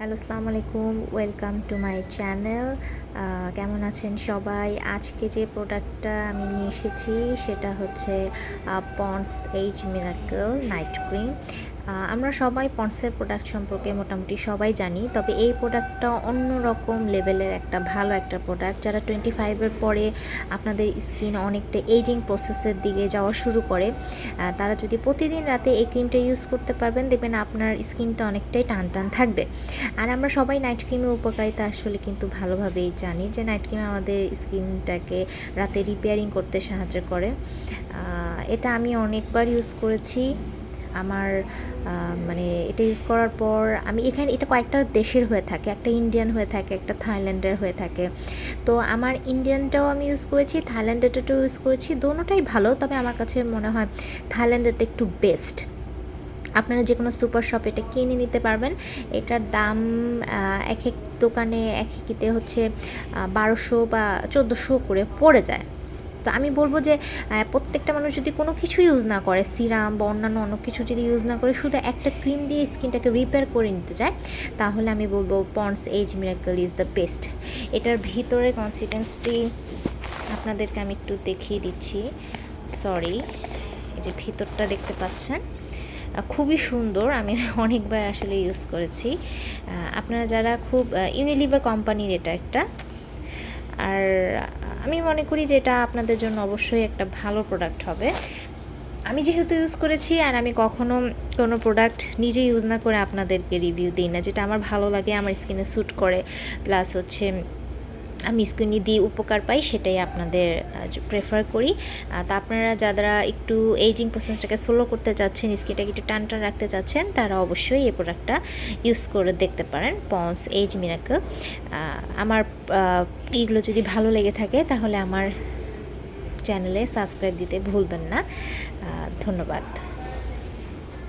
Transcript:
Hello, আসসালামু আলাইকুম। Welcome to my channel. কেমন আছেন সবাই? আজকে যে প্রোডাক্টটা আমি নিয়ে এসেছি সেটা হচ্ছে Pond's age miracle night cream. আমরা সবাই পন্ডসের প্রোডাক্ট সম্পর্কে মোটামুটি সবাই জানি, তবে এই প্রোডাক্টটা অন্যরকম লেভেলের একটা ভালো একটা প্রোডাক্ট। যারা 25-এর পরে আপনাদের স্কিন অনেকটা এজিং প্রসেসের দিকে যাওয়া শুরু করে, তারা যদি প্রতিদিন রাতে এই ক্রিমটা ইউজ করতে পারবেন, দেখবেন আপনার স্কিনটা অনেকটাই টান টান থাকবে। আর আমরা সবাই নাইট ক্রিমের উপকারিতা আসলে কিন্তু ভালোভাবেই জানি যে নাইট ক্রিম আমাদের স্কিনটাকে রাতে রিপেয়ারিং করতে সাহায্য করে। এটা আমি অনেকবার ইউজ করেছি। আমার মানে এটা ইউজ করার পর আমি এখানে এটা কয়েকটা দেশের হয়ে থাকে, একটা ইন্ডিয়ান হয়ে থাকে, একটা থাইল্যান্ডের হয়ে থাকে। তো আমার ইন্ডিয়ানটাও আমি ইউজ করেছি, থাইল্যান্ডেরটাও ইউজ করেছি, দোনোটাই ভালো। তবে আমার কাছে মনে হয় থাইল্যান্ডেরটা একটু বেস্ট। আপনারা যে কোনো সুপার শপ এটা কিনে নিতে পারবেন। এটার দাম এক এক দোকানে এক একইতে হচ্ছে 1200 বা 1400 করে পড়ে যায়। তো আমি বলবো যে প্রত্যেকটা মানুষ যদি কোনো কিছু ইউজ না করে, সিরাম বা অন্যান্য অন্য কিছু যদি ইউজ না করে, শুধু একটা ক্রিম দিয়ে স্কিনটাকে রিপেয়ার করে নিতে চায়, তাহলে আমি বলবো Pond's age miracle is the best. এটার ভিতরে কনসিস্টেন্সি আপনাদেরকে আমি একটু দেখিয়ে দিচ্ছি। সরি, এই যে ভিতরটা দেখতে পাচ্ছেন, খুবই সুন্দর। আমি অনেকবার আসলে ইউজ করেছি। আপনারা যারা খুব ইউনিলিভার কোম্পানির এটা একটা, আর আমি মনে করি যে এটা আপনাদের জন্য অবশ্যই একটা ভালো প্রোডাক্ট হবে। আমি যেহেতু ইউজ করেছি, আর আমি কখনো কোনো প্রোডাক্ট নিজে ইউজ না করে আপনাদেরকে রিভিউ দিই না। যেটা আমার ভালো লাগে, আমার স্কিনে স্যুট করে, প্লাস হচ্ছে আমি স্কিনে দিয়ে উপকার পাই, সেটাই আপনাদের প্রেফার করি। তা আপনারা যারা একটু এজিং প্রসেসটাকে স্লো করতে চাচ্ছেন, স্কিনটাকে একটু টান টান রাখতে চাচ্ছেন, তারা অবশ্যই এই প্রোডাক্টটা ইউজ করে দেখতে পারেন, পন্ডস এজ মিরাকল। আমার এইগুলো যদি ভালো লেগে থাকে তাহলে আমার চ্যানেলে সাবস্ক্রাইব দিতে ভুলবেন না। ধন্যবাদ।